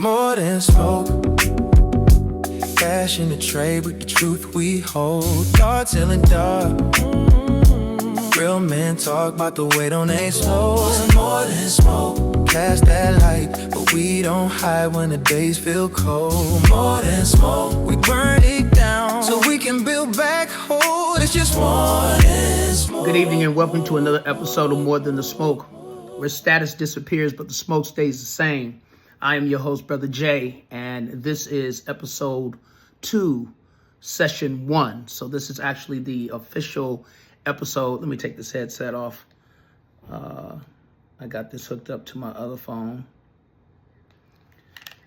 More than smoke, cash in the trade with the truth we hold. Dark telling dark, real men talk about the weight on they souls. More than smoke, cash that light, but we don't hide when the days feel cold. More than smoke, we burn it down so we can build back whole. It's just more than smoke. Good evening and welcome to another episode of More Than the Smoke, where status disappears but the smoke stays the same. I am your host, Brother Jay, and this is episode 2, session 1. So this is actually the official episode. Let me take this headset off. I got this hooked up to my other phone.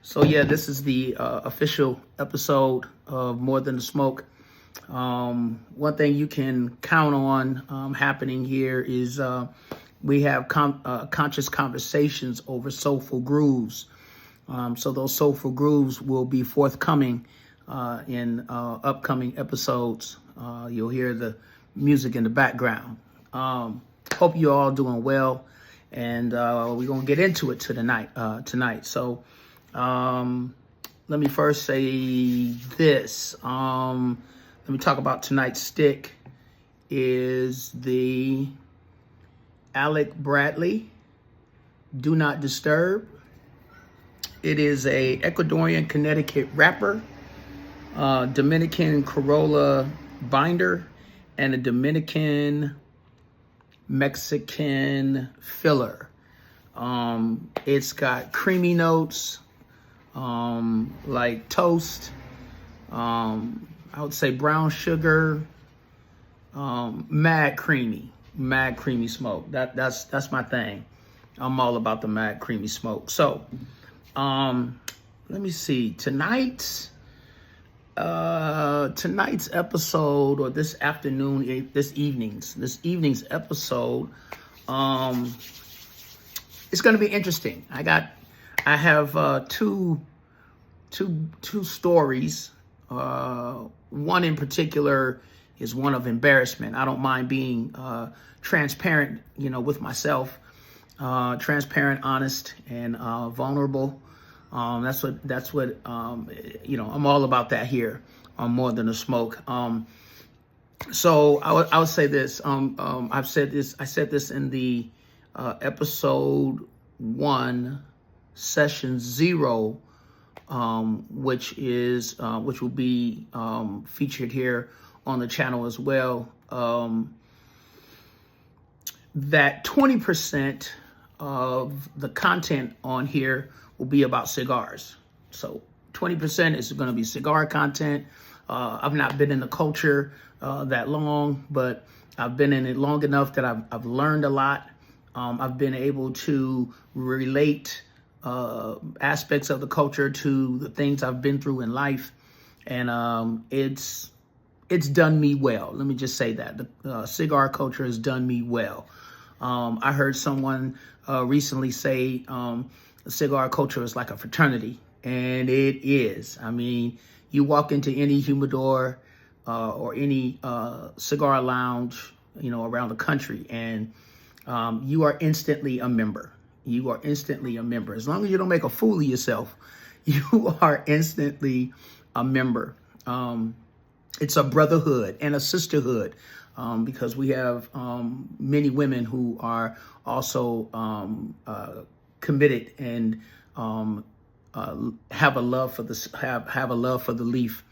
So yeah, this is the official episode of More Than the Smoke. One thing you can count on happening here is we have conscious conversations over soulful grooves. So those soulful grooves will be forthcoming in upcoming episodes. You'll hear the music in the background. Hope you're all doing well, and we're gonna get into it tonight. So let me first say this. Let me talk about tonight's stick. Is the Alec Bradley Do Not Disturb. It is a Ecuadorian Connecticut wrapper, Dominican Corolla binder, and a Dominican Mexican filler. It's got creamy notes, like toast, I would say brown sugar, mad creamy smoke. That's my thing. I'm all about the mad creamy smoke. So let me see. Tonight's episode, or this evening's episode, it's going to be interesting. I have two stories. One in particular is one of embarrassment. I don't mind being transparent, with myself. Transparent, honest, and vulnerable. That's what I'm all about that here on More Than a Smoke. So I would say this. I said this in the episode 1, session 0, which will be featured here on the channel as well. That 20% of the content on here will be about cigars. So 20% is going to be cigar content. I've not been in the culture that long, but I've been in it long enough that I've learned a lot. I've been able to relate aspects of the culture to the things I've been through in life, and it's done me well. Let me just say that the cigar culture has done me well. I heard someone recently say the cigar culture is like a fraternity, and it is. I mean, you walk into any humidor or any cigar lounge, around the country, and you are instantly a member. You are instantly a member. As long as you don't make a fool of yourself, you are instantly a member. It's a brotherhood and a sisterhood. Because we have many women who are also committed and have a love for the leaf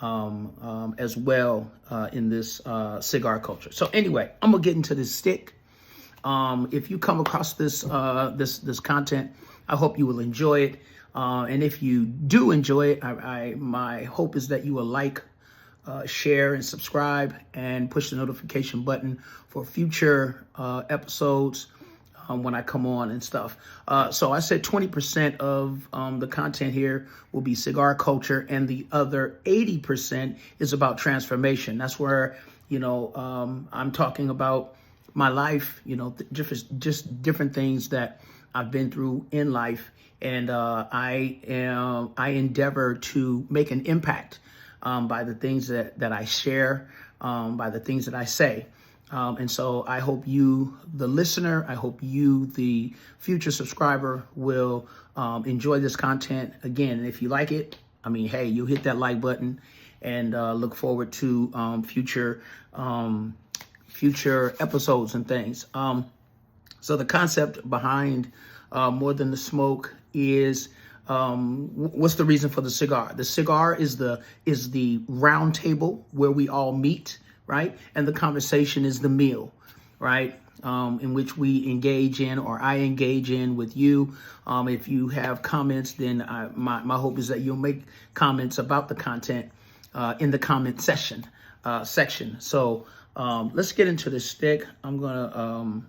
as well in this cigar culture. So anyway, I'm gonna get into this stick. If you come across this content, I hope you will enjoy it. And if you do enjoy it, my hope is that you will like, share, and subscribe, and push the notification button for future episodes when I come on and stuff. So I said 20% of the content here will be cigar culture, and the other 80% is about transformation. That's where, I'm talking about my life, just different things that I've been through in life, and I endeavor to make an impact by the things that I share, by the things that I say. And so I hope you, the listener, I hope you, the future subscriber, will enjoy this content. Again, if you like it, I mean, hey, you hit that like button, and look forward to future episodes and things. So the concept behind More Than the Smoke is, what's the reason for the cigar? The cigar is the round table where we all meet, right? And the conversation is the meal, right? In which we engage in, or I engage in with you. If you have comments, then my hope is that you'll make comments about the content in the comment section. So let's get into the stick. I'm gonna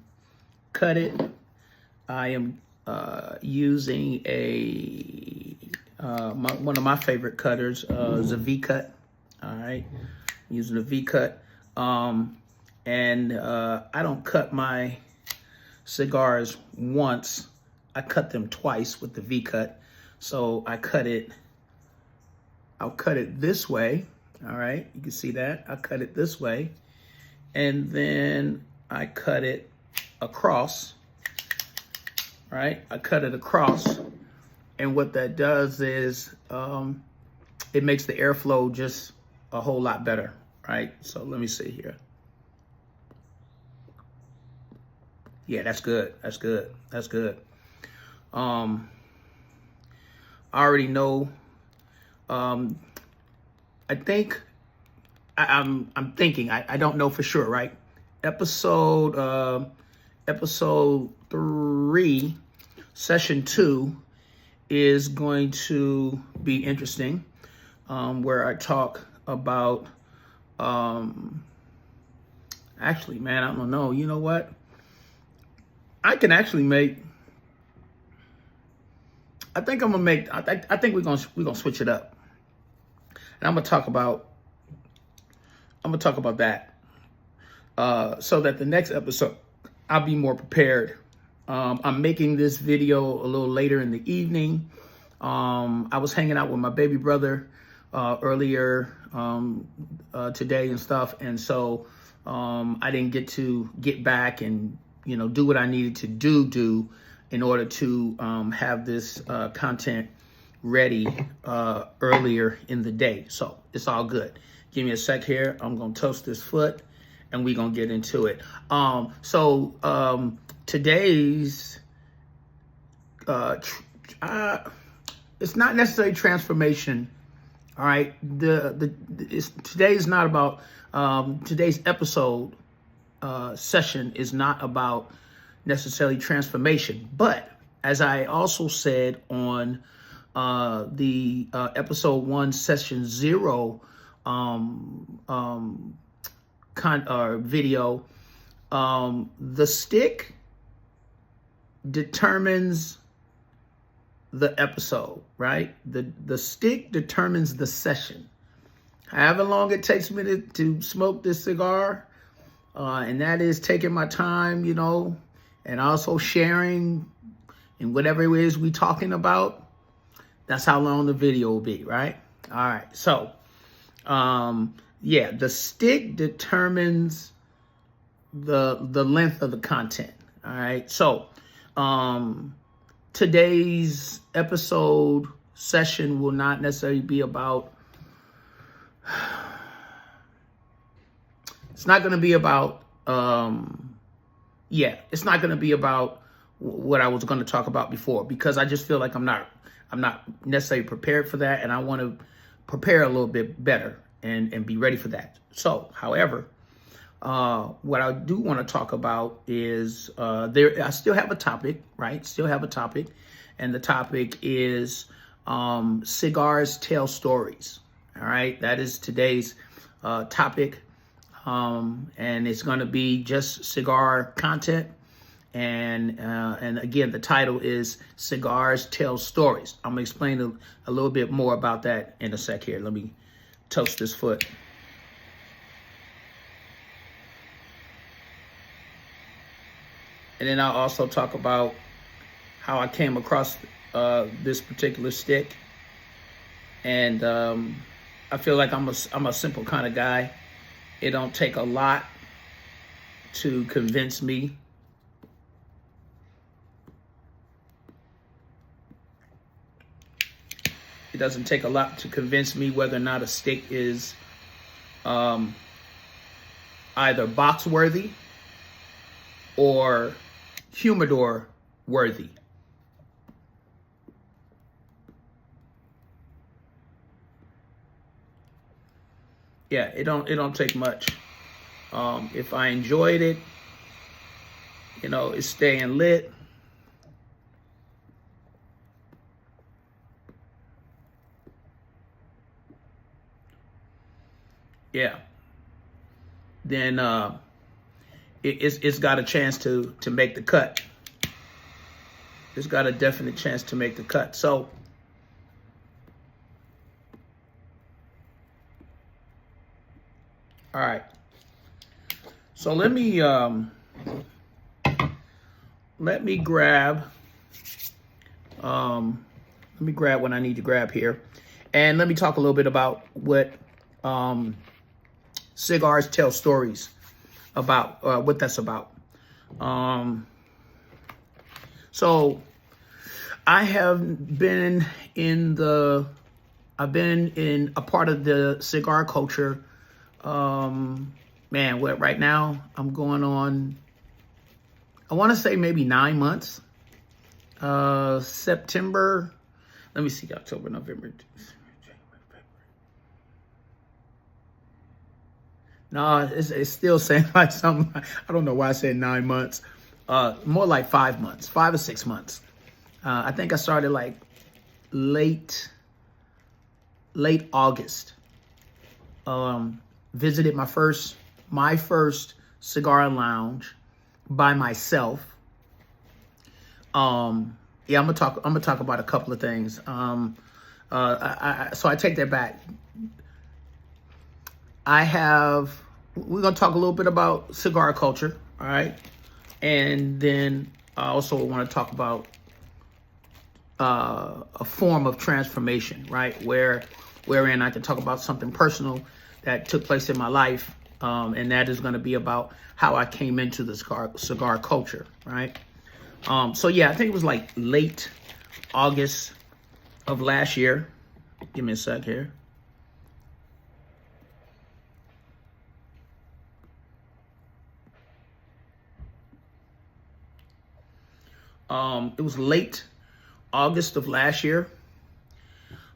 cut it. I am using one of my favorite cutters, is a V-cut. All right, using a V-cut. And I don't cut my cigars once. I cut them twice with the V-cut. So I'll cut it this way. All right, you can see that. I cut it this way. And then I cut it across, right? I cut it across. And what that does is it makes the airflow just a whole lot better, right? So let me see here. Yeah, that's good. That's good. That's good. I already know. I think I'm thinking. I don't know for sure, right? Episode 3, session 2 is going to be interesting. Where I talk about. Actually, man, I don't know. You know what? I can actually make. I think I'm gonna make. I think we're gonna switch it up, and I'm gonna talk about that, so that the next episode I'll be more prepared. I'm making this video a little later in the evening. I was hanging out with my baby brother earlier today and stuff, and so I didn't get back and do what I needed to do in order to have this content ready earlier in the day. So it's all good. Give me a sec here. I'm gonna toast this foot, and we're gonna get into it. Today's it's not necessarily transformation. All right, today's not about today's episode. Session is not about necessarily transformation, but as I also said on the episode 1, session 0 video, the stick determines the episode, right? The stick determines the session. However long it takes me to smoke this cigar. And that is taking my time, and also sharing in whatever it is we talking about. That's how long the video will be, right? All right. So, yeah, the stick determines the length of the content. All right. So, today's episode session will not necessarily be about. It's not going to be about, it's not going to be about what I was going to talk about before, because I just feel like I'm not necessarily prepared for that, and I want to prepare a little bit better and be ready for that. So, however, what I do want to talk about is I still have a topic, right? Still have a topic, and the topic is Cigars Tell Stories. All right, that is today's topic. And it's going to be just cigar content. And again, the title is Cigars Tell Stories. I'm going to explain a little bit more about that in a sec here. Let me toast this foot. And then I'll also talk about how I came across this particular stick. And I feel like I'm a simple kind of guy. It don't take a lot to convince me It doesn't take a lot to convince me whether or not a stick is either box worthy or humidor worthy. Yeah, it don't take much. If I enjoyed it, you know, it's staying lit. Yeah. Then it's got a chance to make the cut. It's got a definite chance to make the cut. So all right. So let me grab what I need to grab here, and let me talk a little bit about what Cigars Tell Stories about, what that's about. So I have been in a part of the cigar culture. Man, what right now I'm going on, I want to say maybe 9 months. September, let me see, October, November, January, February. No, it's still saying like something. I don't know why I said 9 months. More like 5 months, 5 or 6 months. I think I started like late August. Visited my first cigar lounge by myself. Yeah, I'm gonna talk about a couple of things. So I take that back. We're gonna talk a little bit about cigar culture, all right? And then I also want to talk about a form of transformation, right? Wherein I can talk about something personal that took place in my life, and that is going to be about how I came into the cigar culture, right? So yeah, I think it was like late August of last year. Give me a sec here. It was late August of last year.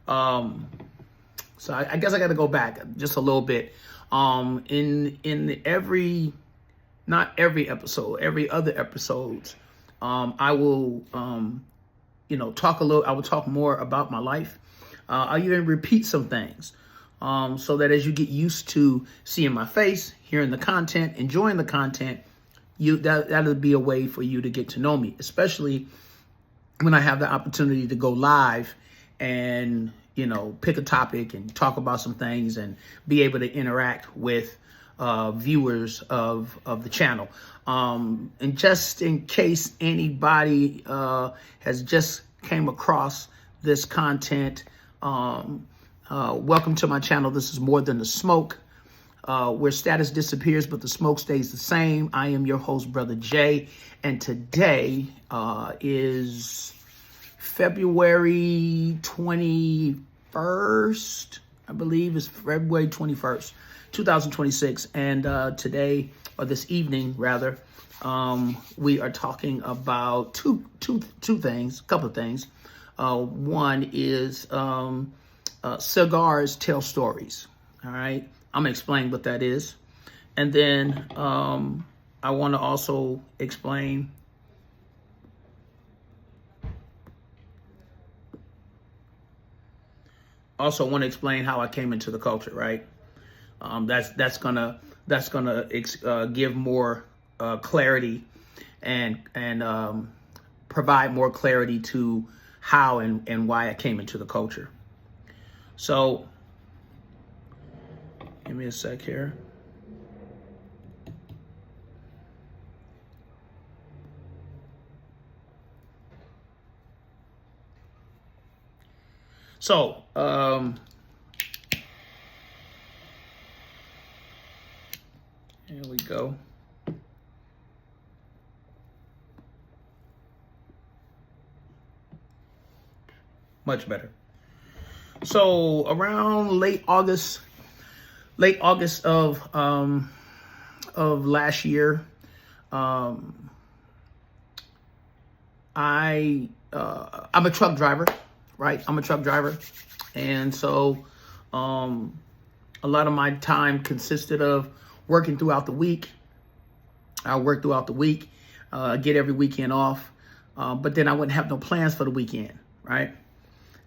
So I guess I got to go back just a little bit. In every, not every episode, every other episodes, I will, talk a little. I will talk more about my life. I'll even repeat some things, so that as you get used to seeing my face, hearing the content, enjoying the content, that'll be a way for you to get to know me, especially when I have the opportunity to go live and, pick a topic and talk about some things and be able to interact with viewers of the channel. And just in case anybody has just came across this content, welcome to my channel. This is More Than the Smoke, where status disappears but the smoke stays the same. I am your host, Brother Jay, and today is February 21st, I believe it's February 21st, 2026. And today, or this evening rather, we are talking about two things, a couple of things. One is Cigars Tell Stories. All right, I'm gonna explain what that is. And then I want to also explain how I came into the culture, right? That's gonna give more clarity and provide more clarity to how and why I came into the culture. So give me a sec here. So, here we go. Much better. So around late August of last year, I'm a truck driver, right? I'm a truck driver, and so a lot of my time consisted of working throughout the week. I work throughout the week, get every weekend off, but then I wouldn't have no plans for the weekend, right?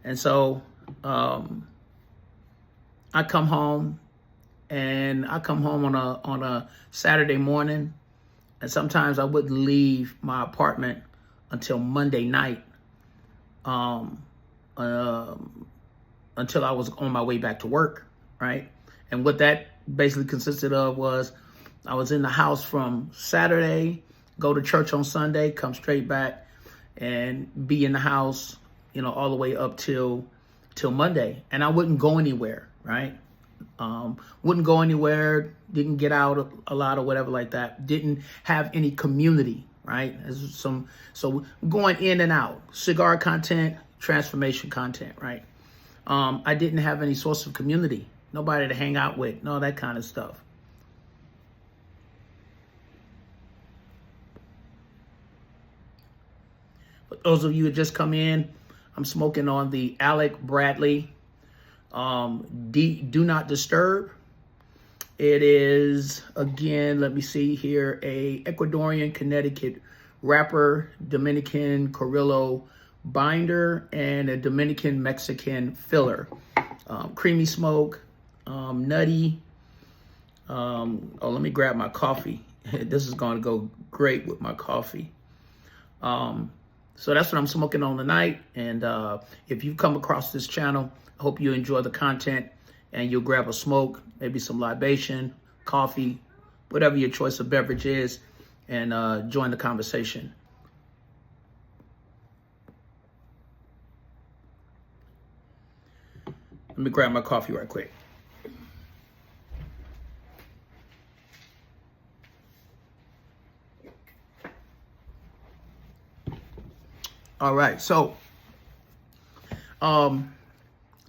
And so I come home, and I come home on a Saturday morning, and sometimes I wouldn't leave my apartment until Monday night, until I was on my way back to work, right? And what that basically consisted of was I was in the house from Saturday, go to church on Sunday, come straight back, and be in the house, all the way up till Monday. And I wouldn't go anywhere, right? Wouldn't go anywhere, didn't get out a lot or whatever like that. Didn't have any community, right? So going in and out, cigar content, transformation content, right? I didn't have any source of community, nobody to hang out with, no, that kind of stuff. For those of you who just come in, I'm smoking on the Alec Bradley Do Not Disturb. It is, again, let me see here, a Ecuadorian Connecticut wrapper, Dominican Carrillo binder, and a Dominican Mexican filler. Creamy smoke, nutty. Let me grab my coffee. This is going to go great with my coffee. So that's what I'm smoking on tonight. And if you come across this channel, I hope you enjoy the content and you'll grab a smoke, maybe some libation, coffee, whatever your choice of beverage is, and join the conversation. Let me grab my coffee right quick. All right, so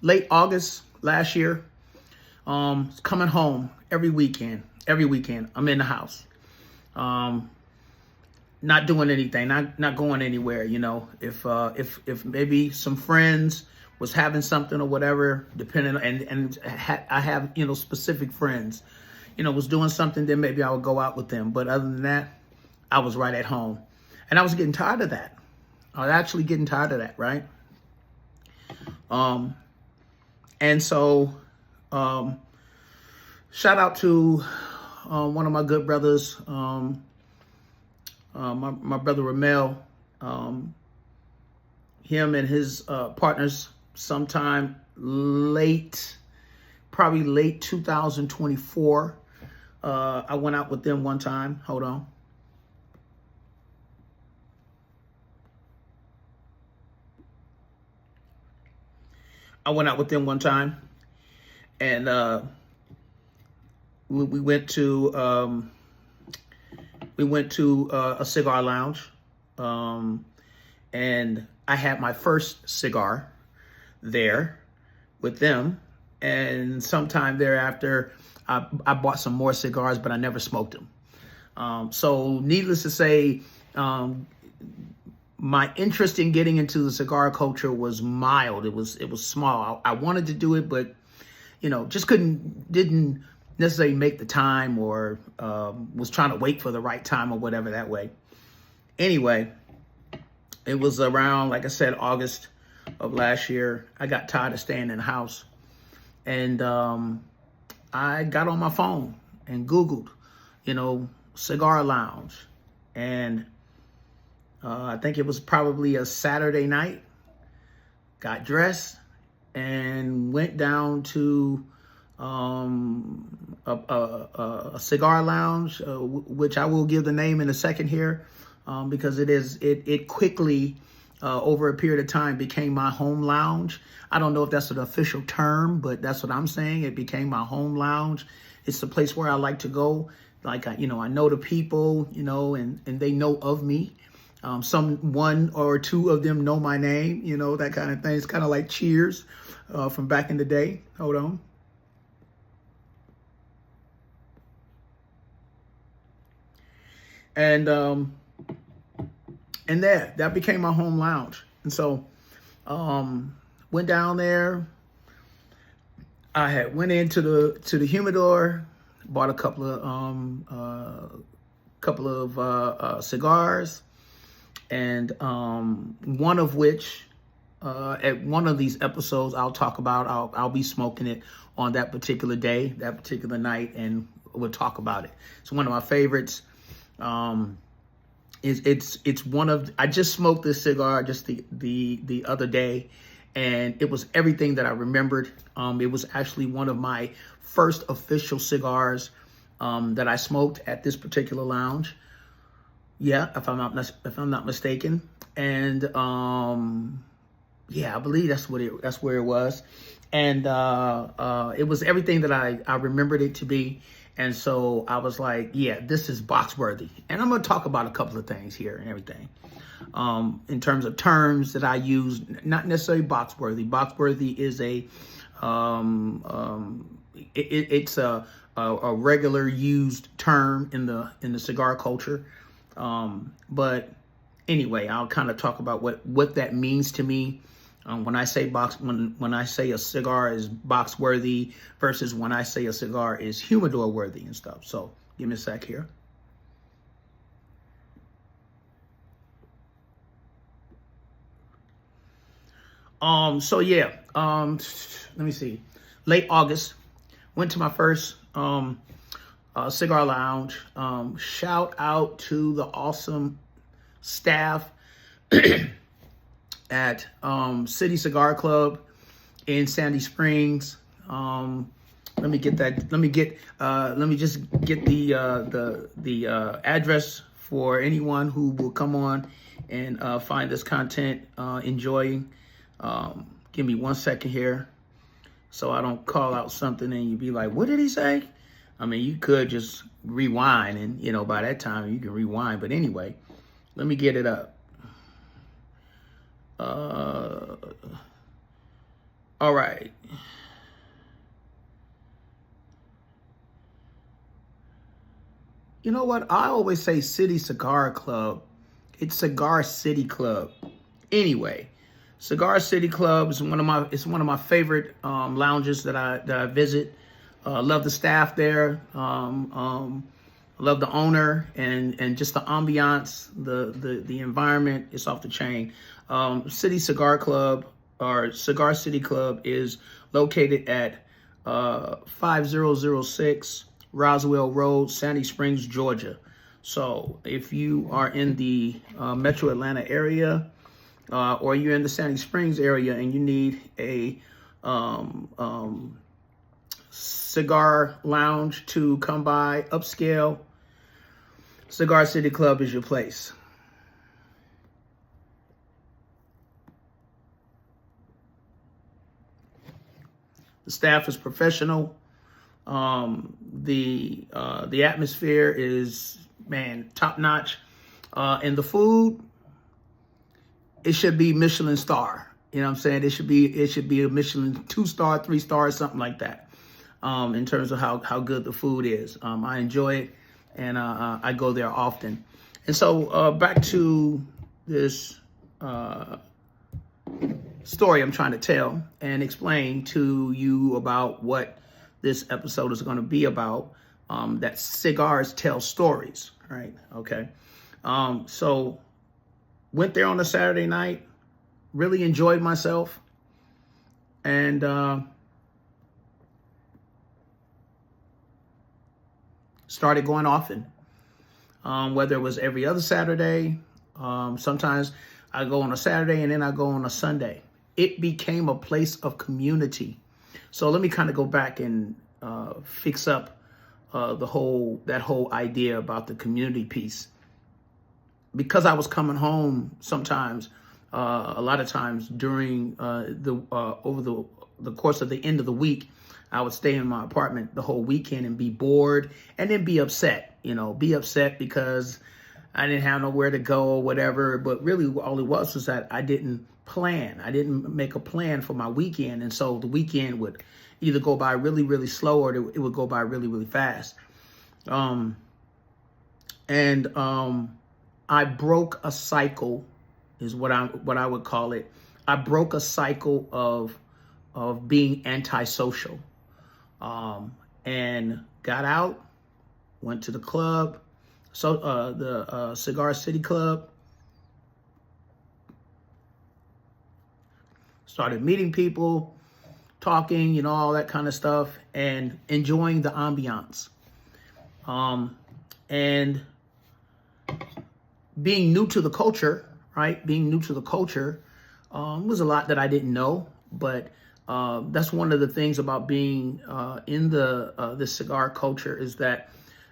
late August last year, coming home every weekend. I'm in the house, not doing anything, not going anywhere. If maybe some friends was having something or whatever, depending, and I have specific friends, was doing something, then maybe I would go out with them. But other than that, I was right at home, and I was getting tired of that. I was actually getting tired of that, right? And so, shout out to one of my good brothers, my brother Ramel. Him and his partners, sometime probably late 2024. I went out with them one time. Hold on. I went out with them one time, and we went to a cigar lounge, and I had my first cigar there with them, and sometime thereafter, I bought some more cigars, but I never smoked them. So needless to say, my interest in getting into the cigar culture was mild. It was small. I wanted to do it, but just didn't necessarily make the time, or was trying to wait for the right time or whatever that way. Anyway, it was around, like I said, August of last year. I got tired of staying in the house, and I got on my phone and Googled, cigar lounge, and I think it was probably a Saturday night. Got dressed and went down to a cigar lounge, which I will give the name in a second here, because it quickly, over a period of time, became my home lounge. I don't know if that's an official term, but that's what I'm saying. It became my home lounge. It's the place where I like to go. Like, I know the people, and they know of me. Some one or two of them know my name, you know, that kind of thing. It's kind of like Cheers from back in the day. Hold on. And that became my home lounge. And so went down there. I had went into the humidor, bought a couple of cigars, and one of which at one of these episodes I'll talk about. I'll be smoking it on that particular day, that particular night, and we'll talk about it. It's one of my favorites. It's one of, I just smoked this cigar just the other day, and it was everything that I remembered. It was actually one of my first official cigars that I smoked at this particular lounge. Yeah, if I'm not mistaken. And yeah, I believe that's where it was. And it was everything that I remembered it to be. And so I was like, yeah, this is box worthy. And I'm going to talk about a couple of things here and everything. In terms of terms that I use, not necessarily box worthy. Box worthy is it's a regular used term in the cigar culture. But anyway, I'll kind of talk about what that means to me. When I say when I say a cigar is box worthy versus when I say a cigar is humidor worthy and stuff. So give me a sec here. So yeah, let me see. Late August, went to my first cigar lounge. Shout out to the awesome staff at City Cigar Club in Sandy Springs. Let me just get the address for anyone who will come on and find this content enjoying. Give me 1 second here so I don't call out something and you be like, what did he say? I mean, you could just rewind and, you know, by that time you can rewind. But anyway, let me get it up. All right. You know what? I always say City Cigar Club. It's Cigar City Club. Anyway, Cigar City Club is one of my favorite lounges that I visit. Love the staff there. Love the owner and just the ambiance, the environment. It's off the chain. City Cigar Club or Cigar City Club is located at 5006 Roswell Road, Sandy Springs, Georgia. So if you are in the Metro Atlanta area or you're in the Sandy Springs area and you need a cigar lounge to come by, upscale, Cigar City Club is your place. The staff is professional. The atmosphere is, man, top notch. And the food, it should be Michelin star. You know what I'm saying? It should be a Michelin 2-star, 3-star, something like that. In terms of how good the food is. I enjoy it, and I go there often. And so back to this story I'm trying to tell and explain to you about what this episode is going to be about, that cigars tell stories, right? Okay. So went there on a Saturday night, really enjoyed myself, and started going often, whether it was every other Saturday. Sometimes I go on a Saturday and then I go on a Sunday. It became a place of community. So let me kind of go back and fix up that whole idea about the community piece. Because I was coming home sometimes, a lot of times during over the course of the end of the week, I would stay in my apartment the whole weekend and be bored and then be upset, be upset because I didn't have nowhere to go or whatever. But really, all it was that I didn't plan. I didn't make a plan for my weekend, and so the weekend would either go by really, really slow, or it would go by really, really fast. I broke a cycle, is what I would call it. I broke a cycle of being antisocial, and got out, went to the club, the Cigar City Club, started meeting people, talking, all that kind of stuff, and enjoying the ambiance. And being new to the culture, right? Being new to the culture was a lot that I didn't know, but that's one of the things about being in the cigar culture, is that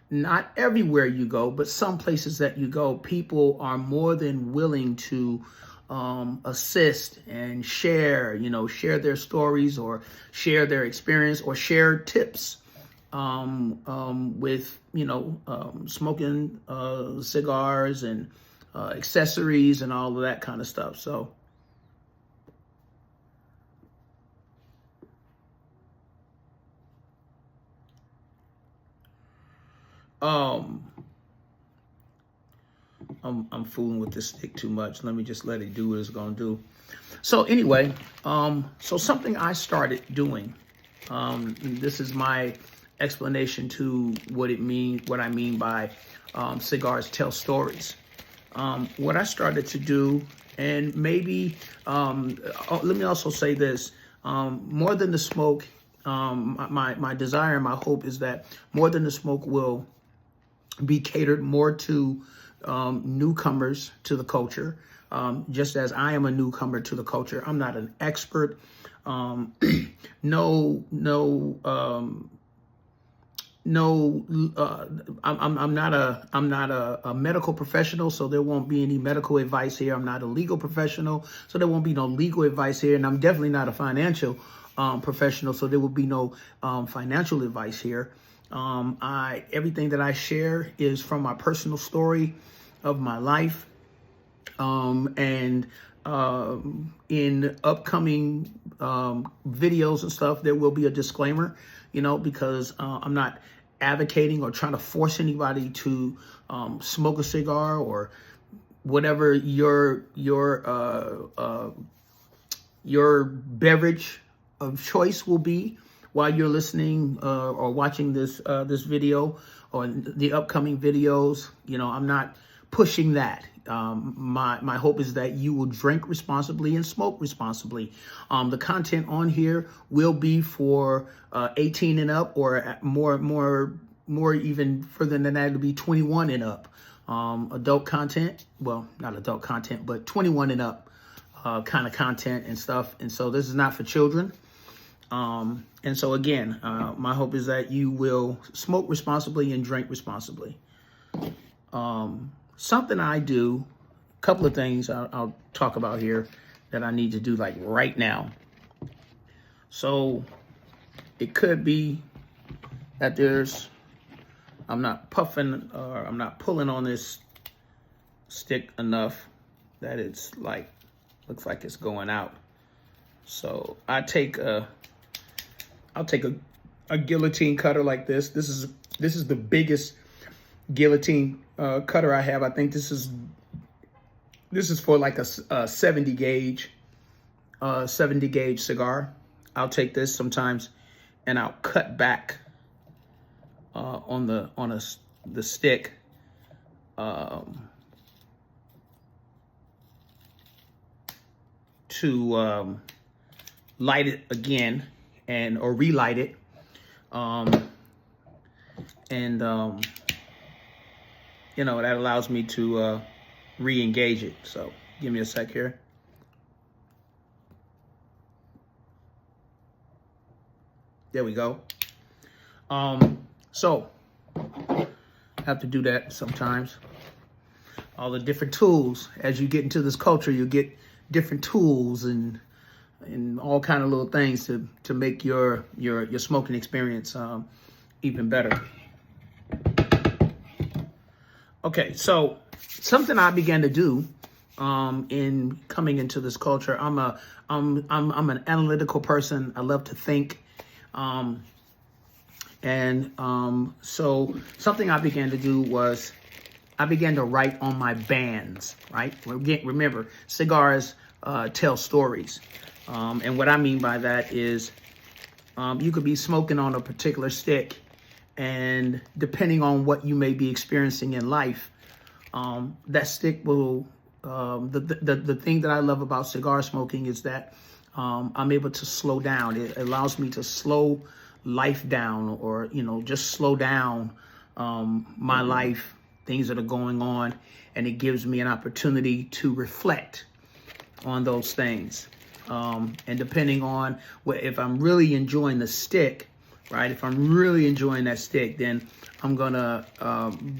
not everywhere you go, but some places that you go, people are more than willing to assist and share, share their stories, or share their experience, or share tips with, smoking cigars and accessories and all of that kind of stuff. So I'm fooling with this stick too much. Let me just let it do what it's gonna do. So anyway, so something I started doing, this is my explanation to what I mean by cigars tell stories. What I started to do, and maybe, let me also say this, More Than the Smoke, my desire and my hope is that More Than the Smoke will be catered more to newcomers to the culture, just as I am a newcomer to the culture. I'm not an expert. I'm not a medical professional, so there won't be any medical advice here. I'm not a legal professional, so there won't be no legal advice here. And I'm definitely not a financial professional, so there will be no financial advice here. Everything that I share is from my personal story of my life. In upcoming videos and stuff, there will be a disclaimer, because I'm not advocating or trying to force anybody to smoke a cigar, or whatever your beverage of choice will be while you're listening or watching this video or the upcoming videos. I'm not pushing that. My hope is that you will drink responsibly and smoke responsibly. The content on here will be for 18 and up, or more even further than that, it'll be 21 and up. Adult content, well, not adult content, but 21 and up kind of content and stuff. And so this is not for children. And so again, my hope is that you will smoke responsibly and drink responsibly. Something I do, a couple of things I'll talk about here that I need to do like right now. So it could be that I'm not puffing, or I'm not pulling on this stick enough that it's looks like it's going out. So I'll take a guillotine cutter like this. This is the biggest guillotine cutter I have. I think this is for like a 70 gauge cigar. I'll take this sometimes and I'll cut back on the stick to light it again or relight it, that allows me to re-engage it. So give me a sec here. There we go. So I have to do that sometimes. All the different tools, as you get into this culture, you get different tools and all kind of little things to make your smoking experience even better. Okay, so something I began to do in coming into this culture. I'm an analytical person. I love to think. So something I began to do was I began to write on my bands, right? Remember, cigars tell stories. And what I mean by that is you could be smoking on a particular stick, and depending on what you may be experiencing in life, that stick will, the thing that I love about cigar smoking is that I'm able to slow down. It allows me to slow life down, or, just slow down my life, things that are going on, and it gives me an opportunity to reflect on those things. And depending on if I'm really enjoying the stick, right? If I'm really enjoying that stick, then I'm gonna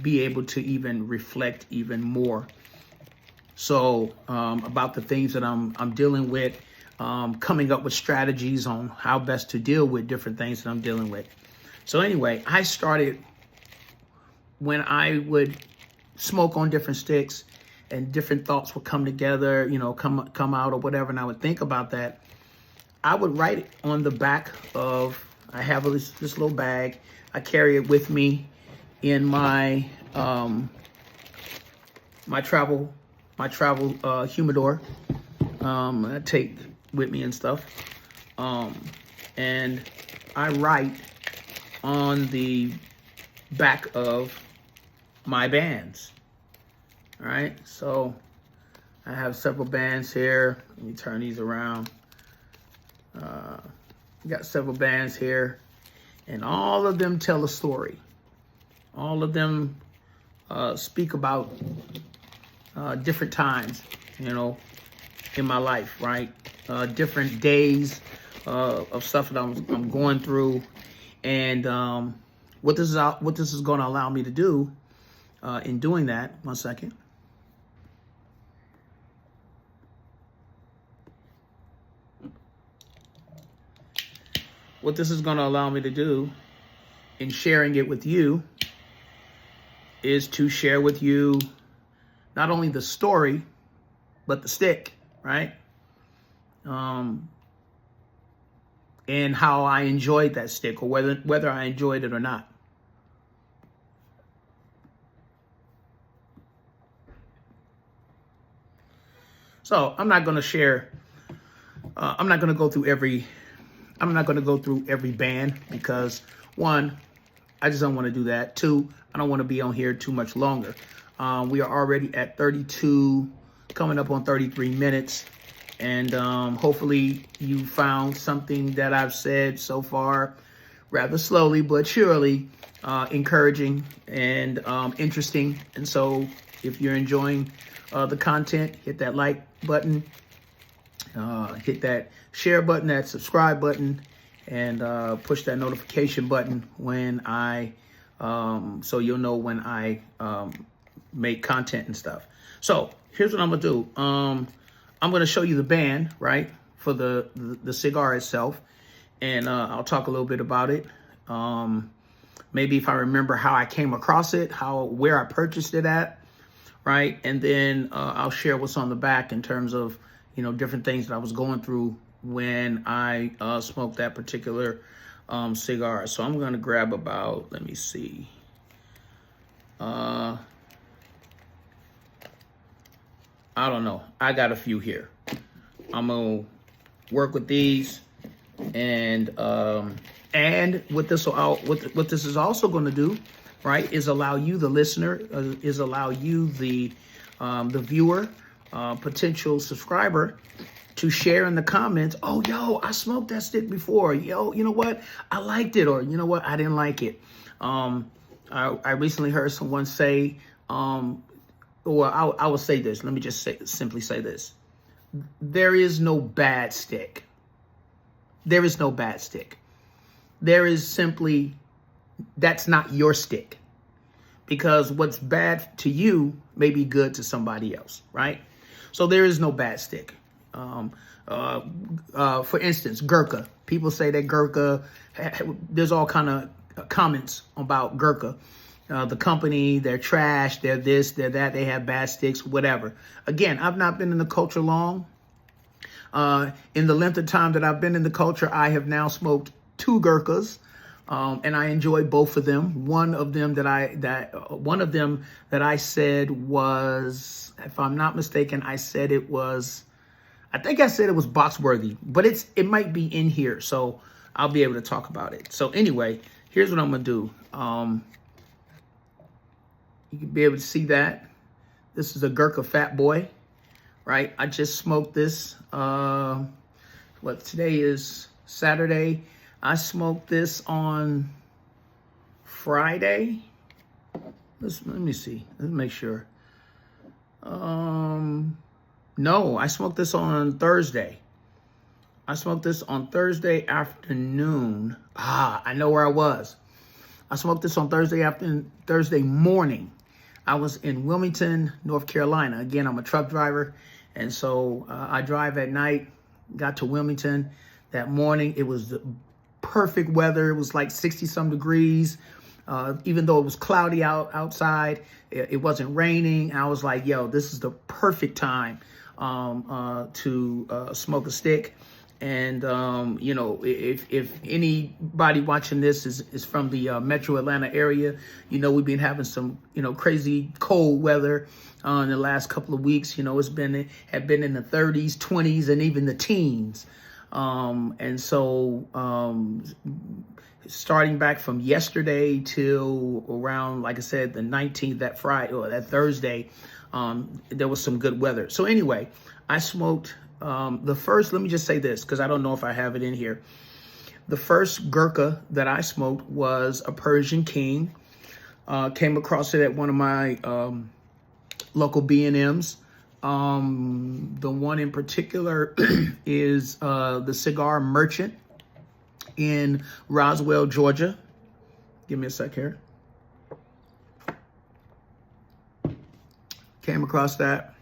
be able to even reflect even more. So about the things that I'm dealing with, coming up with strategies on how best to deal with different things that I'm dealing with. So anyway, I started when I would smoke on different sticks and different thoughts would come together, come out or whatever, and I would think about that. I would write it on the back of, I have this little bag. I carry it with me in my my travel humidor. I take with me and stuff. And I write on the back of my bands. All right, so I have several bands here. Let me turn these around. Got several bands here, and all of them tell a story. All of them speak about different times, in my life, right? Different days of stuff that I'm going through, and what this is going to allow me to do in doing that. One second. What this is going to allow me to do in sharing it with you is to share with you not only the story, but the stick, right? And how I enjoyed that stick, or whether I enjoyed it or not. So I'm not going to share. I'm not going to go through every band, because one, I just don't want to do that. Two, I don't want to be on here too much longer. We are already at 32, coming up on 33 minutes. And hopefully you found something that I've said so far, rather slowly but surely, encouraging and interesting. And so if you're enjoying the content, hit that like button, hit that share button, that subscribe button, and push that notification button when so you'll know when I make content and stuff. So here's what I'm gonna do. I'm gonna show you the band, right, for the cigar itself, and I'll talk a little bit about it. Maybe if I remember how I came across it, where I purchased it at, right, and then I'll share what's on the back in terms of different things that I was going through when I smoked that particular cigar. So I'm gonna grab about, let me see. I don't know. I got a few here. I'm gonna work with these, and what this is also going to do, right, is allow you, the listener, allow you, the viewer, potential subscriber, to share in the comments. Oh, yo, I smoked that stick before. Yo, you know what? I liked it, or you know what? I didn't like it. I recently heard someone say, or I will say this. Let me just simply say this. There is no bad stick. There is no bad stick. There is simply, that's not your stick. Because what's bad to you may be good to somebody else, right? So there is no bad stick. For instance, Gurkha. People say that Gurkha, there's all kind of comments about Gurkha. the company, they're trash, they're this, they're that, they have bad sticks, whatever. Again, I've not been in the culture long. In the length of time that I've been in the culture, I have now smoked 2 Gurkhas, and I enjoy both of them. One of them that I said was, if I'm not mistaken, I think I said it was box worthy, but it might be in here, so I'll be able to talk about it. So anyway, here's what I'm gonna do. You can be able to see that this is a Gurkha Fat Boy, right? I just smoked this. Today is Saturday. I smoked this on Friday. Let me see. Let's make sure. No, I smoked this on Thursday. I smoked this on Thursday afternoon. I know where I was. I smoked this on Thursday morning. I was in Wilmington, North Carolina. Again, I'm a truck driver, and so I drive at night. Got to Wilmington that morning. It was the perfect weather. It was like 60-some degrees. Even though it was cloudy outside, it wasn't raining. I was like, yo, this is the perfect time to smoke a stick. And, if anybody watching this is from the metro Atlanta area, we've been having some, crazy cold weather in the last couple of weeks. It's been in the 30s, 20s, and even the teens. And so starting back from yesterday till around, like I said, the 19th, that Friday or that Thursday, there was some good weather. So anyway, I smoked the first, let me just say this, because I don't know if I have it in here. The first Gurkha that I smoked was a Persian King. Came across it at one of my local B&Ms. The one in particular is the Cigar Merchant in Roswell, Georgia. Give me a sec here. Came across that.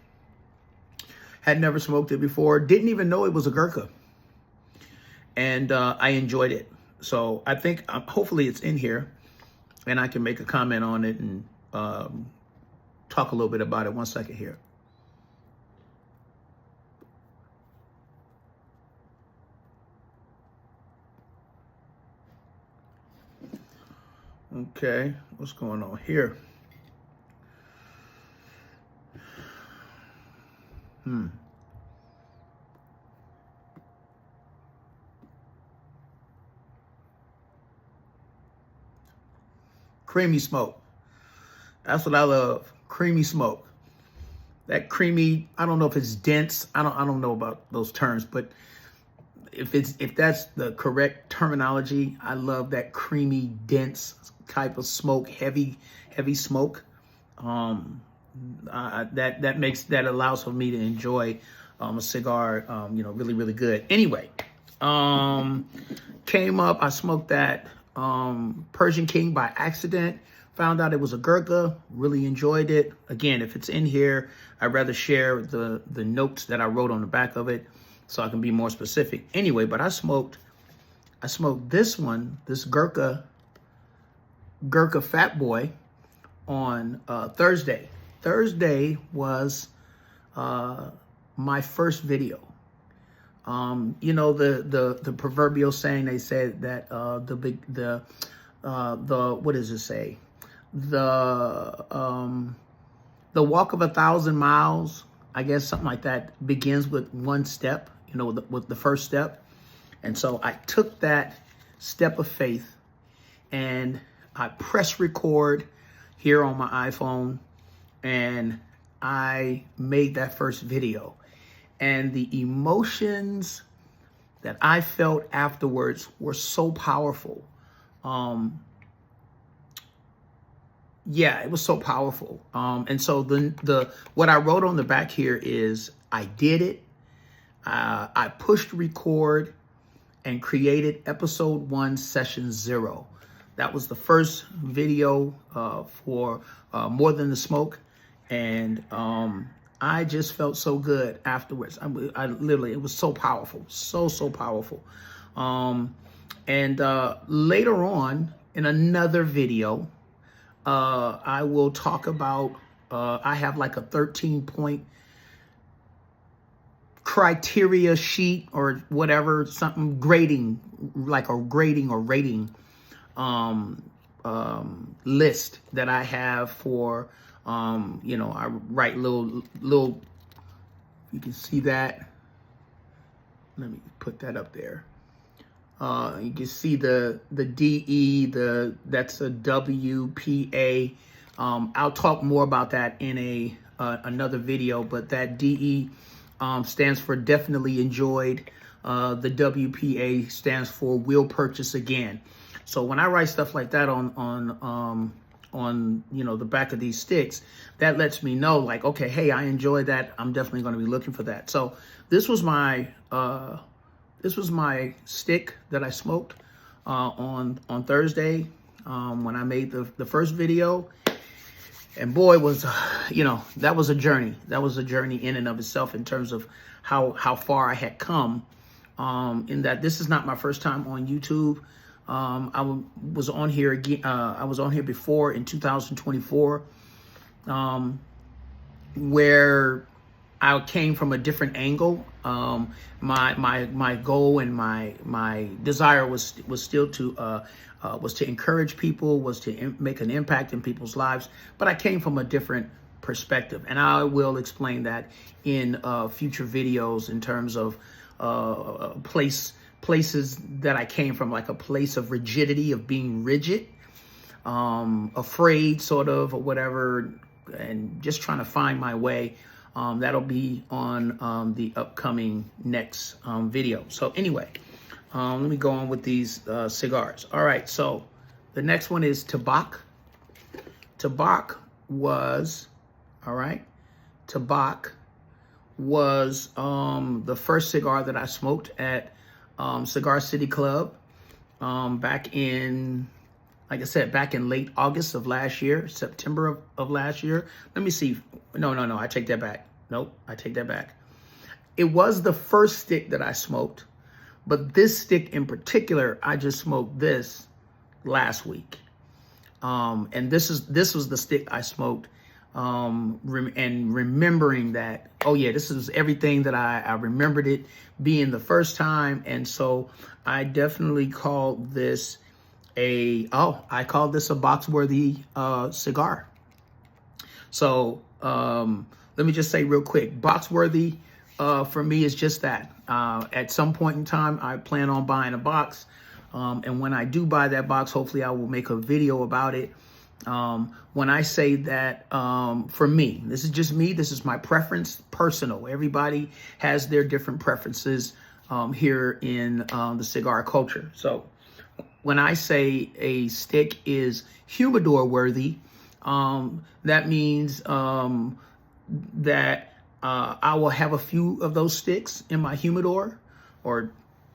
Had never smoked it before. Didn't even know it was a Gurkha. And I enjoyed it. So I think hopefully it's in here and I can make a comment on it and talk a little bit about it. 1 second here. Okay, what's going on here? Creamy smoke. That's what I love. Creamy smoke. That creamy, I don't know if it's dense. I don't know about those terms, but if that's the correct terminology, I love that creamy, dense type of smoke, heavy smoke. That allows for me to enjoy a cigar, really, really good. Anyway, came up, I smoked that Persian King by accident, found out it was a Gurkha, really enjoyed it. Again, if it's in here, I'd rather share the notes that I wrote on the back of it so I can be more specific. Anyway, but I smoked this one, this Gurkha Fat Boy on Thursday. Thursday was my first video. The proverbial saying, they said that what does it say? The walk of 1,000 miles, I guess something like that, begins with one step, with the first step. And so I took that step of faith and I press record here on my iPhone and I made that first video. And the emotions that I felt afterwards were so powerful. It was so powerful. And so what I wrote on the back here is, I did it. I pushed record and created episode 1, session 0. That was the first video for More Than the Smoke. And I just felt so good afterwards. I literally, it was so powerful, so powerful. And later on in another video, I will talk about, I have like a 13-point criteria sheet or whatever, something grading, like a grading or rating list that I have for, you know, I write little, you can see that. Let me put that up there. You can see the DE, that's a WPA. I'll talk more about that in another video, but that DE stands for definitely enjoyed. The WPA stands for will purchase again. So when I write stuff like that on you know, the back of these sticks, that lets me know, like, okay, hey, I enjoyed that. I'm definitely going to be looking for that. So this was my stick that I smoked on Thursday when I made the first video. And boy, was, you know, that was a journey. That was a journey in and of itself in terms of how far I had come. In that this is not my first time on YouTube. I was on here again. I was on here before in 2024, where I came from a different angle. My goal and my desire was still to encourage people, was to make an impact in people's lives, but I came from a different perspective, and I will explain that in future videos in terms of places that I came from, like a place of rigidity, of being rigid, afraid sort of, or whatever, and just trying to find my way. That'll be on the upcoming next video. So anyway, let me go on with these cigars. All right, so the next one is Tabak. Tabak was, all right, Tabak was the first cigar that I smoked at Cigar City Club back in, like I said, back in late August of last year, September of last year. Let me see. No, I take that back. Nope, I take that back. It was the first stick that I smoked, but this stick in particular, I just smoked this last week. And this was the stick I smoked, and remembering that, oh yeah, this is everything that I remembered it being the first time. And so I definitely called this I called this a box-worthy cigar. So let me just say real quick, box-worthy for me is just that. At some point in time, I plan on buying a box. And when I do buy that box, hopefully I will make a video about it. When I say that, for me, this is just me, this is my preference, personal. Everybody has their different preferences here in the cigar culture. So when I say a stick is humidor worthy, that means that I will have a few of those sticks in my humidor, or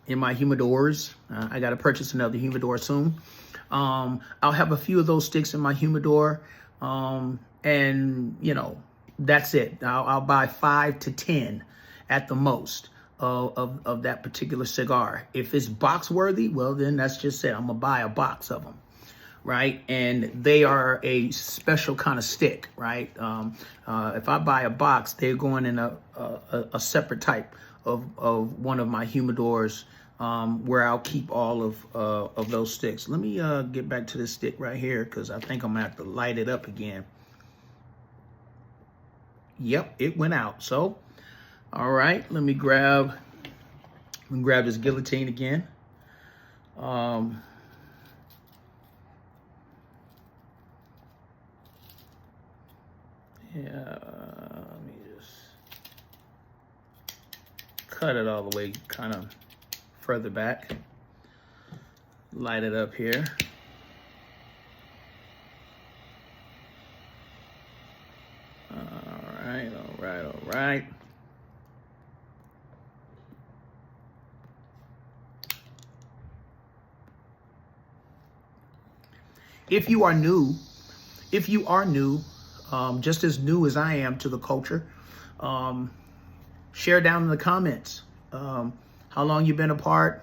in my humidors. I got to purchase another humidor soon. I'll have a few of those sticks in my humidor, and you know, that's it. I'll buy 5 to 10 at the most of that particular cigar. If it's box worthy, well, then that's just it. I'm gonna buy a box of them, right? And they are a special kind of stick, right? If I buy a box, they're going in a separate type of one of my humidors, where I'll keep all of those sticks. Let me get back to this stick right here, because I think I'm gonna have to light it up again. Yep, it went out. So, all right, let me grab this guillotine again. Yeah, let me just cut it all the way kind of further back. Light it up here. All right. If you are new, just as new as I am to the culture, share down in the comments how long you've been apart,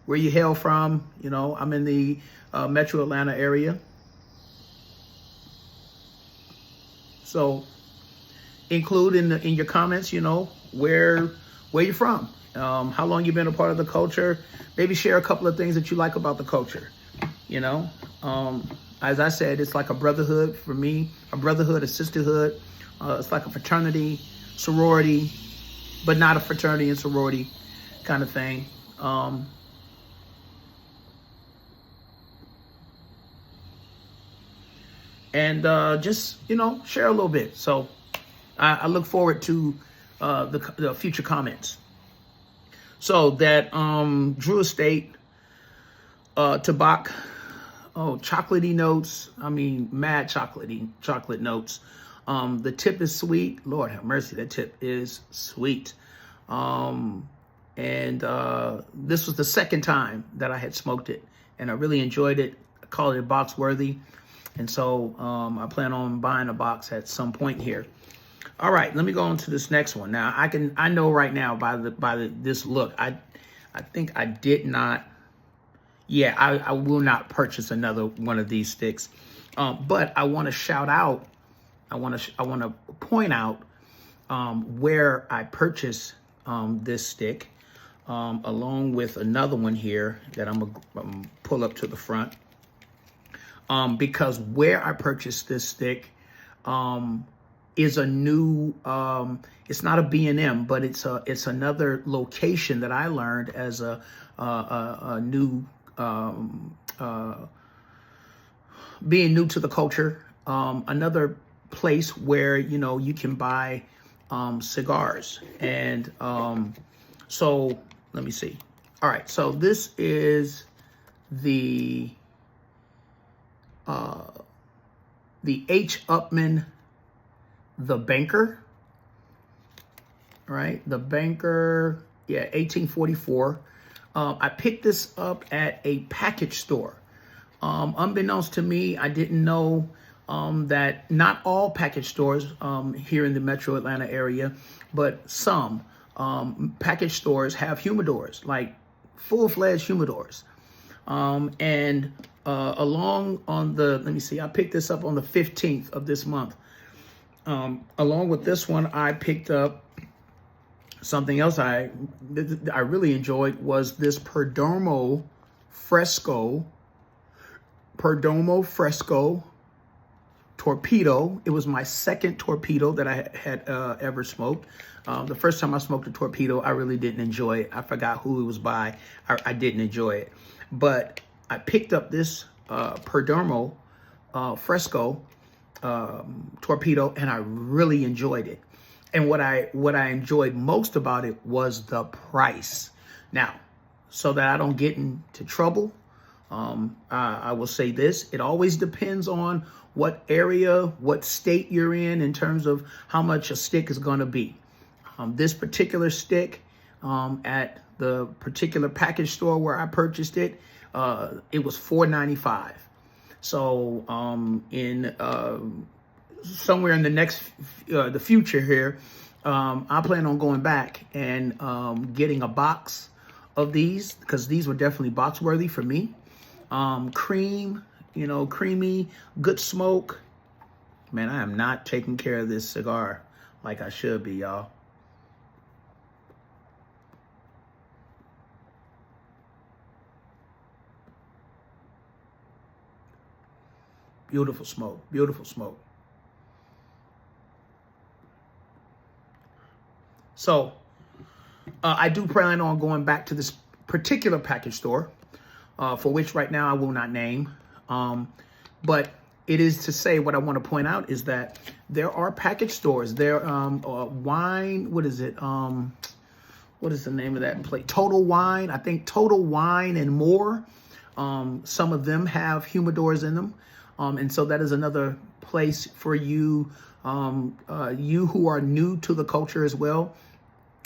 where you hail from. You know, I'm in the Metro Atlanta area. So include in your comments, where you're from, how long you've been a part of the culture. Maybe share a couple of things that you like about the culture. As I said, it's like a brotherhood for me, a brotherhood, a sisterhood. It's like a fraternity, sorority, but not a fraternity and sorority kind of thing. And just, share a little bit. So I look forward to the future comments. So that Drew Estate tobacco, chocolatey notes. I mean, mad chocolate notes. The tip is sweet. Lord have mercy, that tip is sweet. And this was the second time that I had smoked it, and I really enjoyed it. I call it box worthy. And so I plan on buying a box at some point here. All right, let me go on to this next one. Now I know right now by this look, I think I did not. Yeah, I will not purchase another one of these sticks. But I want to shout out. I want to point out where I purchased this stick, along with another one here that I'm gonna pull up to the front. Because where I purchased this stick is a new, it's not a B&M, but it's another location that I learned as a new, being new to the culture, another place where, you can buy cigars. And so let me see. All right, so this is the H. Upman, the Banker, right? The Banker, yeah, 1844. I picked this up at a package store. Unbeknownst to me, I didn't know that not all package stores here in the Metro Atlanta area, but some package stores have humidors, like full-fledged humidors. And along on the, let me see, I picked this up on the 15th of this month. Along with this one, I picked up something else I really enjoyed, was this Perdomo Fresco Torpedo. It was my second torpedo that I had ever smoked. The first time I smoked a torpedo, I really didn't enjoy it. I forgot who it was by. I didn't enjoy it. But I picked up this Perdomo Fresco torpedo, and I really enjoyed it. And what I enjoyed most about it was the price. Now, so that I don't get into trouble, I will say this: it always depends on what area, what state you're in terms of how much a stick is going to be. This particular stick at the particular package store where I purchased it, it was $4.95. So in somewhere in the future here, I plan on going back and getting a box of these, because these were definitely box worthy for me. Creamy, good smoke. Man, I am not taking care of this cigar like I should be, y'all. Beautiful smoke, beautiful smoke. So I do plan on going back to this particular package store, for which right now I will not name. But it is to say, what I want to point out is that there are package stores. There, wine, what is it? What is the name of that place? Total Wine. I think Total Wine and More. Some of them have humidors in them. And so that is another place for you, you who are new to the culture as well,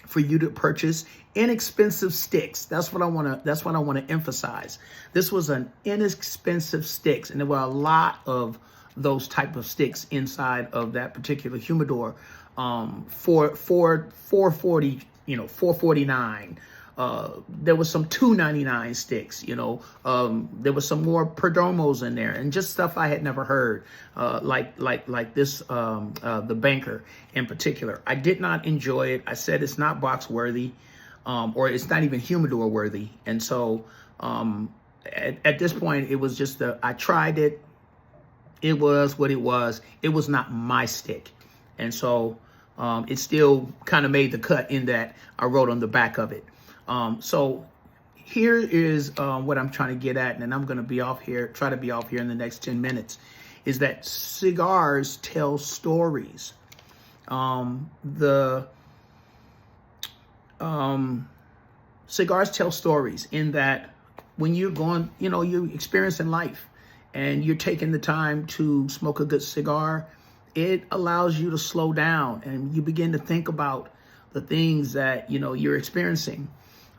for you to purchase inexpensive sticks. That's what I want to emphasize. This was an inexpensive sticks, and there were a lot of those type of sticks inside of that particular humidor. For $4.40, $4.49, There was some $2.99 sticks, you know. There was some more Perdomos in there, and just stuff I had never heard, like this, the Banker in particular. I did not enjoy it. I said it's not box worthy, or it's not even humidor worthy. And so at this point, it was just I tried it. It was what it was. It was not my stick, and so it still kind of made the cut in that I wrote on the back of it. So here is what I'm trying to get at, and I'm going to be off here, try to be off here in the next 10 minutes, is that cigars tell stories. Cigars tell stories in that when you're going, you know, you're experiencing life and you're taking the time to smoke a good cigar, it allows you to slow down and you begin to think about the things that, you know, you're experiencing.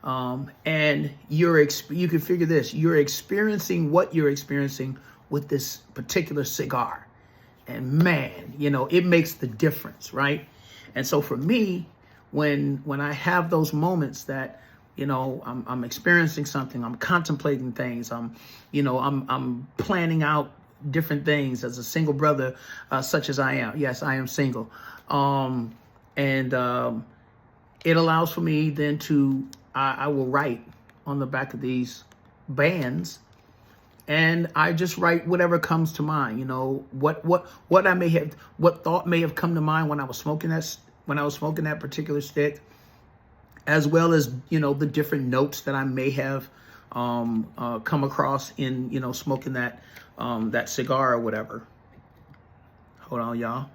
And you can figure this, you're experiencing what you're experiencing with this particular cigar. And man, you know, it makes the difference, right? And so for me, when I have those moments that, you know, I'm experiencing something, I'm contemplating things, I'm planning out different things as a single brother, such as I am. Yes, I am single. It allows for me then to, I will write on the back of these bands, and I just write whatever comes to mind. You know, what thought may have come to mind when I was smoking that particular stick, as well as, you know, the different notes that I may have come across in, you know, smoking that that cigar or whatever. Hold on, y'all.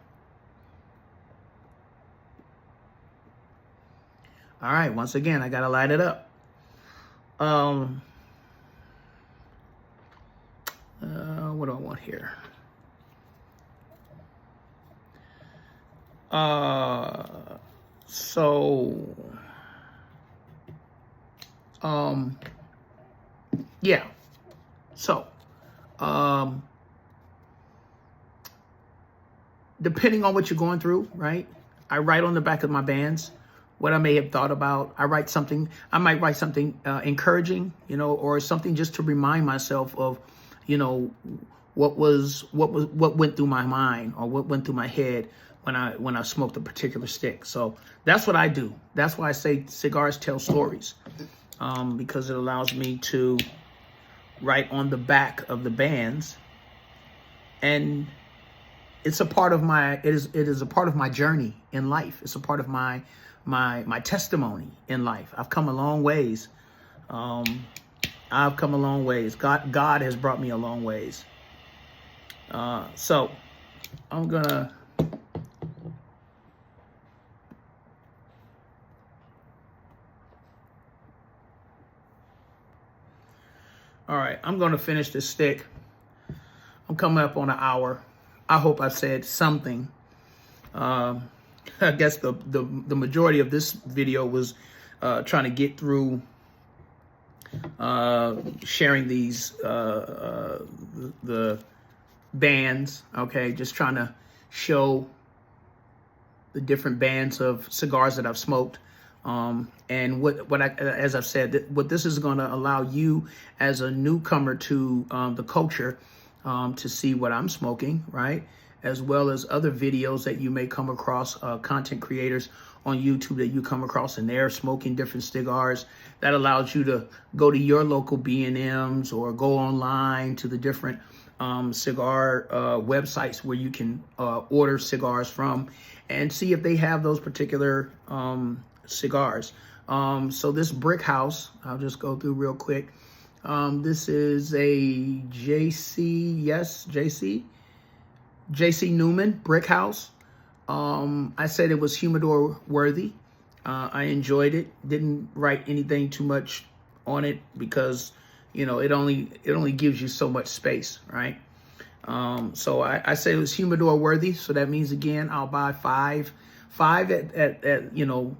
All right, once again, I gotta light it up. What do I want here? Yeah. So, depending on what you're going through, right? I write on the back of my bands what I may have thought about. I might write something encouraging, you know, or something just to remind myself of, you know, what went through my mind or what went through my head when I smoked a particular stick. So that's what I do. That's why I say cigars tell stories, because it allows me to write on the back of the bands, and it's a part of my it is a part of my journey in life. It's a part of my testimony in life. I've come a long ways. I've come a long ways. God has brought me a long ways. So I'm gonna I'm gonna finish this stick. I'm coming up on an hour. I hope I said something. I guess the majority of this video was trying to get through sharing these the bands. Okay, just trying to show the different bands of cigars that I've smoked. And as I've said, what this is going to allow you as a newcomer to the culture to see what I'm smoking, right? As well as other videos that you may come across, content creators on YouTube that you come across, and they're smoking different cigars. That allows you to go to your local B&Ms or go online to the different cigar websites where you can order cigars from and see if they have those particular cigars. So this Brick House, I'll just go through real quick. This is a JC Newman Brick House. I said it was humidor worthy. I enjoyed it. Didn't write anything too much on it because, you know, it only gives you so much space, right? So I said it was humidor worthy. So that means, again, I'll buy five at you know,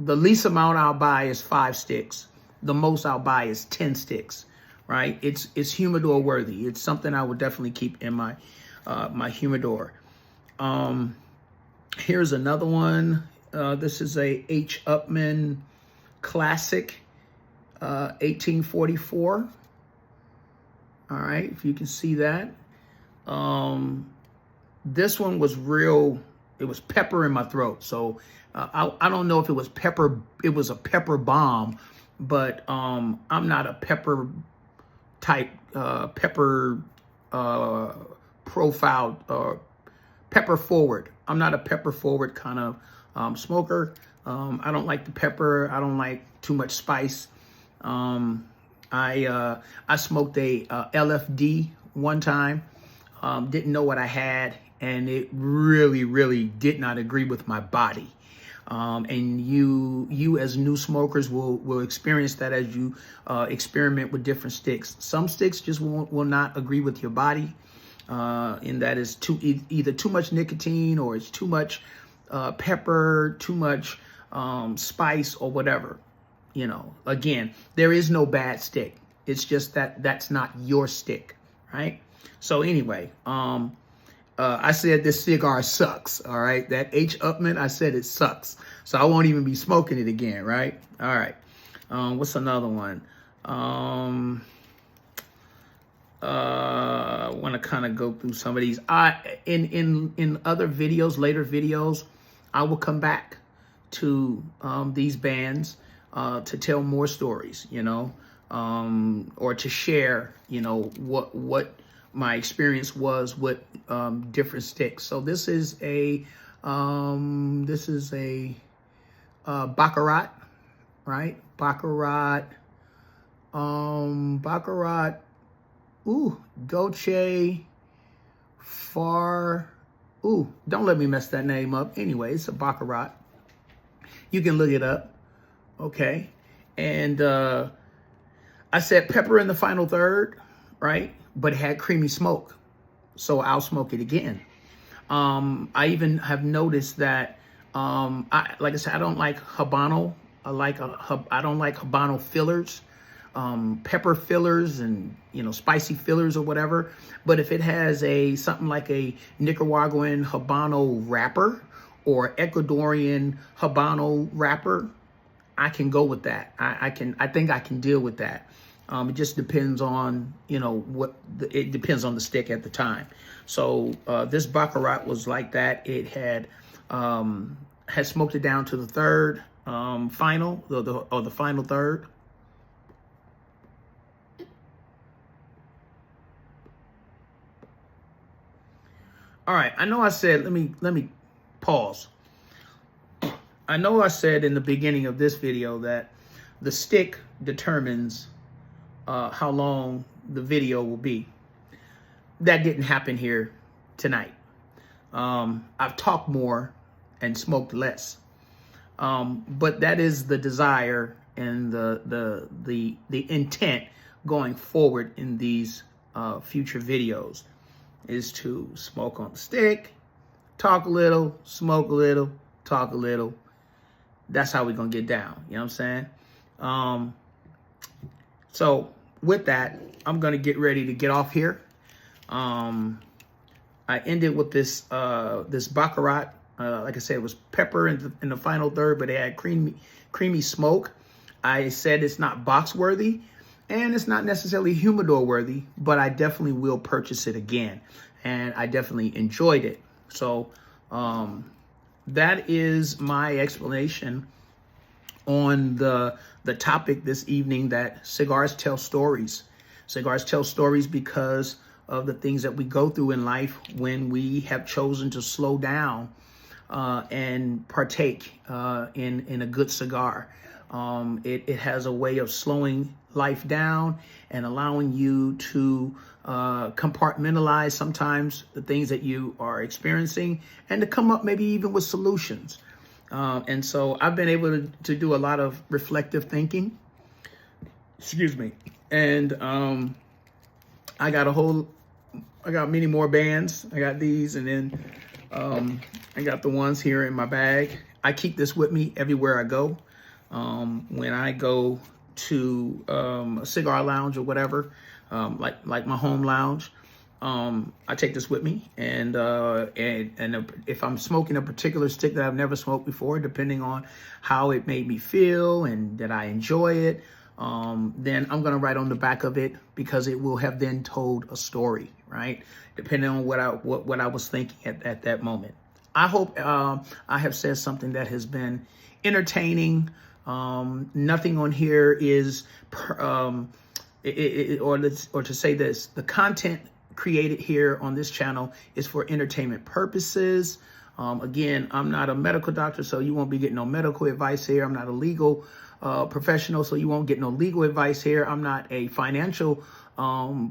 the least amount I'll buy is 5 sticks. The most I'll buy is 10 sticks, right? It's humidor worthy. It's something I would definitely keep in my my humidor. Here's another one. This is a H. Upman Classic 1844. All right, if you can see that. This one was real, it was pepper in my throat. So I don't know if it was pepper, it was a pepper bomb, but I'm not a pepper type, pepper profile, pepper forward. I'm not a pepper forward kind of smoker. I don't like the pepper. I don't like too much spice. I smoked a LFD one time. Didn't know what I had, and it really did not agree with my body. And you as new smokers will experience that as you experiment with different sticks. Some sticks just will not agree with your body, and that is either too much nicotine, or it's too much pepper, too much spice, or whatever. You know, again, there is no bad stick. It's just that that's not your stick, right? So anyway, I said this cigar sucks, all right? That H. Upman, I said it sucks. So I won't even be smoking it again, right? All right. What's another one? I want to kind of go through some of these. In other videos, later videos, I will come back to these bands to tell more stories, you know, or to share, you know, what my experience was with different sticks. So this is a Baccarat, right? Baccarat, Dolce Far, don't let me mess that name up. Anyway, it's a Baccarat. You can look it up, okay? And I said pepper in the final third, right? But it had creamy smoke, so I'll smoke it again. I even have noticed that, like I said, I don't like Habano. I don't like Habano fillers, pepper fillers, and spicy fillers or whatever. But if it has something like a Nicaraguan Habano wrapper or Ecuadorian Habano wrapper, I can go with that. I think I can deal with that. It just depends on, it depends on the stick at the time. So this Baccarat was like that. It had smoked it down to the third final, or the final third. All right, I know I said, let me pause. I know I said in the beginning of this video that the stick determines how long the video will be. That didn't happen here tonight. I've talked more and smoked less, but that is the desire and the intent going forward in these future videos, is to smoke on the stick, talk a little, smoke a little, talk a little. That's how we're gonna get down. You know what I'm saying? So with that, I'm gonna get ready to get off here. I ended with this this Baccarat. Like I said, it was pepper in the final third, but it had creamy smoke. I said it's not box worthy, and it's not necessarily humidor worthy, but I definitely will purchase it again, and I definitely enjoyed it. So that is my explanation on the topic this evening, that cigars tell stories. Cigars tell stories because of the things that we go through in life when we have chosen to slow down and partake in a good cigar. It has a way of slowing life down and allowing you to compartmentalize sometimes the things that you are experiencing, and to come up maybe even with solutions. And so I've been able to do a lot of reflective thinking. Excuse me. And I got many more bands. I got these, and then I got the ones here in my bag. I keep this with me everywhere I go. When I go to a cigar lounge or whatever, like my home lounge, I take this with me, and if I'm smoking a particular stick that I've never smoked before, depending on how it made me feel and that I enjoy it, then I'm gonna write on the back of it, because it will have then told a story, right? Depending on what I was thinking at that moment. I hope I have said something that has been entertaining. Nothing on here is, or to say this, the content created here on this channel is for entertainment purposes. Again, I'm not a medical doctor, so you won't be getting no medical advice here. I'm not a legal professional, so you won't get no legal advice here. I'm not a financial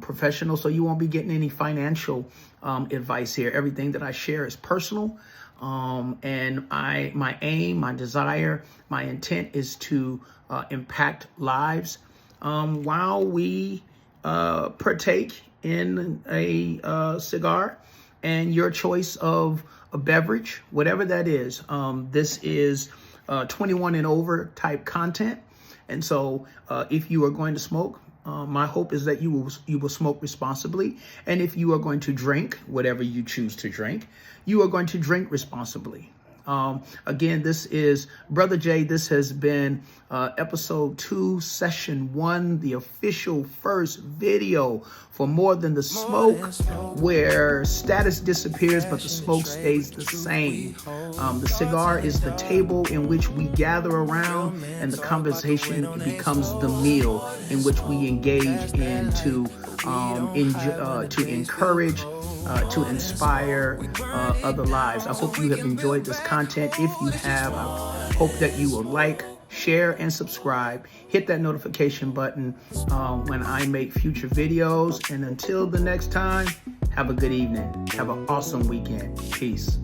professional, so you won't be getting any financial advice here. Everything that I share is personal. And my aim, my desire, my intent is to impact lives while we partake in a cigar and your choice of a beverage, whatever that is. This is 21 and over type content. And so if you are going to smoke, my hope is that you will smoke responsibly. And if you are going to drink, whatever you choose to drink, you are going to drink responsibly. Again, this is Brother J. This has been episode 2, session 1, the official first video for More Than the Smoke, where status disappears, but the smoke stays the same. The cigar is the table in which we gather around, and the conversation becomes the meal in which we engage in to encourage, to inspire other lives. I hope you have enjoyed this content. If you have, I hope that you will like, share, and subscribe. Hit that notification button when I make future videos. And until the next time, have a good evening. Have an awesome weekend. Peace.